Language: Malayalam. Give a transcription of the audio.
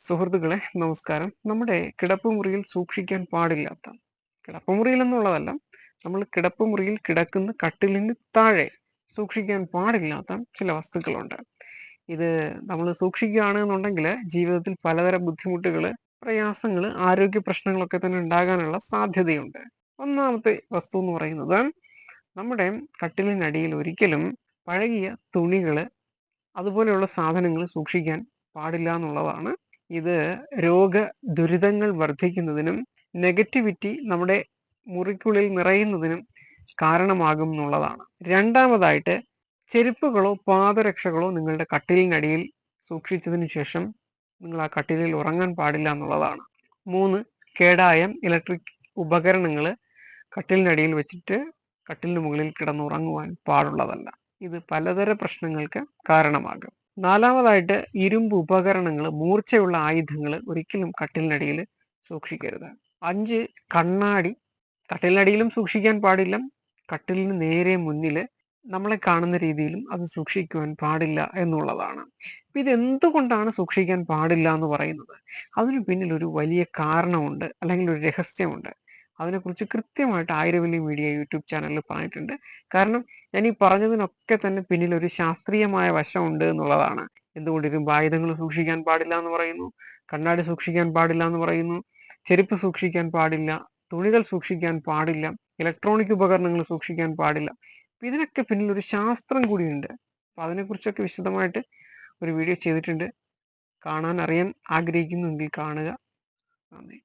സുഹൃത്തുക്കളെ നമസ്കാരം. നമ്മുടെ കിടപ്പുമുറിയിൽ സൂക്ഷിക്കാൻ പാടില്ലാത്ത, കിടപ്പുമുറിയിൽ എന്നുള്ളതല്ല, നമ്മൾ കിടപ്പുമുറിയിൽ കിടക്കുന്ന കട്ടിലിന് താഴെ സൂക്ഷിക്കാൻ പാടില്ലാത്ത ചില വസ്തുക്കളുണ്ട്. ഇത് നമ്മൾ സൂക്ഷിക്കുകയാണെന്നുണ്ടെങ്കിൽ ജീവിതത്തിൽ പലതരം ബുദ്ധിമുട്ടുകൾ, പ്രയാസങ്ങൾ, ആരോഗ്യ പ്രശ്നങ്ങളൊക്കെ തന്നെ ഉണ്ടാകാനുള്ള സാധ്യതയുണ്ട്. ഒന്നാമത്തെ വസ്തു എന്ന് പറയുന്നത്, നമ്മുടെ കട്ടിലിനടിയിൽ ഒരിക്കലും പഴകിയ തുണികൾ, അതുപോലെയുള്ള സാധനങ്ങൾ സൂക്ഷിക്കാൻ പാടില്ല എന്നുള്ളതാണ്. ഇത് രോഗദുരിതങ്ങൾ വർദ്ധിക്കുന്നതിനും നെഗറ്റിവിറ്റി നമ്മുടെ മുറിക്കുള്ളിൽ നിറയുന്നതിനും കാരണമാകും എന്നുള്ളതാണ്. രണ്ടാമതായിട്ട്, ചെരുപ്പുകളോ പാദരക്ഷകളോ നിങ്ങളുടെ കട്ടിലിനടിയിൽ സൂക്ഷിച്ചതിന് ശേഷം നിങ്ങൾ ആ കട്ടിലിൽ ഉറങ്ങാൻ പാടില്ല എന്നുള്ളതാണ്. 3, കേടായ ഇലക്ട്രിക് ഉപകരണങ്ങൾ കട്ടിലിനടിയിൽ വെച്ചിട്ട് കട്ടിലിന് മുകളിൽ കിടന്നുറങ്ങുവാൻ പാടുള്ളതല്ല. ഇത് പലതര പ്രശ്നങ്ങൾക്ക് കാരണമാകും. നാലാമതായിട്ട്, ഇരുമ്പ് ഉപകരണങ്ങൾ, മൂർച്ചയുള്ള ആയുധങ്ങൾ ഒരിക്കലും കട്ടിലിനടിയിൽ സൂക്ഷിക്കരുത്. 5, കണ്ണാടി കട്ടിലിനടിയിലും സൂക്ഷിക്കാൻ പാടില്ല. കട്ടിലിന് നേരെ മുന്നിൽ നമ്മളെ കാണുന്ന രീതിയിലും അത് സൂക്ഷിക്കുവാൻ പാടില്ല എന്നുള്ളതാണ്. ഇതെന്തുകൊണ്ടാണ് സൂക്ഷിക്കാൻ പാടില്ല എന്ന് പറയുന്നത്? അതിന് പിന്നിൽ ഒരു വലിയ കാരണമുണ്ട്, അല്ലെങ്കിൽ ഒരു രഹസ്യമുണ്ട്. അതിനെക്കുറിച്ച് കൃത്യമായിട്ട് ആയിരവല്ലി മീഡിയ യൂട്യൂബ് ചാനലിൽ പറഞ്ഞിട്ടുണ്ട്. കാരണം ഞാൻ ഈ പറഞ്ഞതിനൊക്കെ തന്നെ പിന്നിൽ ഒരു ശാസ്ത്രീയമായ വശമുണ്ട് എന്നുള്ളതാണ്. എന്തുകൊണ്ട് ഇരുമ്പ് ആയുധങ്ങൾ സൂക്ഷിക്കാൻ പാടില്ല എന്ന് പറയുന്നു, കണ്ണാടി സൂക്ഷിക്കാൻ പാടില്ല എന്ന് പറയുന്നു, ചെരുപ്പ് സൂക്ഷിക്കാൻ പാടില്ല, തുണികൾ സൂക്ഷിക്കാൻ പാടില്ല, ഇലക്ട്രോണിക് ഉപകരണങ്ങൾ സൂക്ഷിക്കാൻ പാടില്ല. ഇതിനൊക്കെ പിന്നിൽ ഒരു ശാസ്ത്രം കൂടിയുണ്ട്. അപ്പൊ അതിനെക്കുറിച്ചൊക്കെ വിശദമായിട്ട് ഒരു വീഡിയോ ചെയ്തിട്ടുണ്ട്. കാണാൻ അറിയാൻ ആഗ്രഹിക്കുന്നുണ്ടെങ്കിൽ കാണുക. നന്ദി.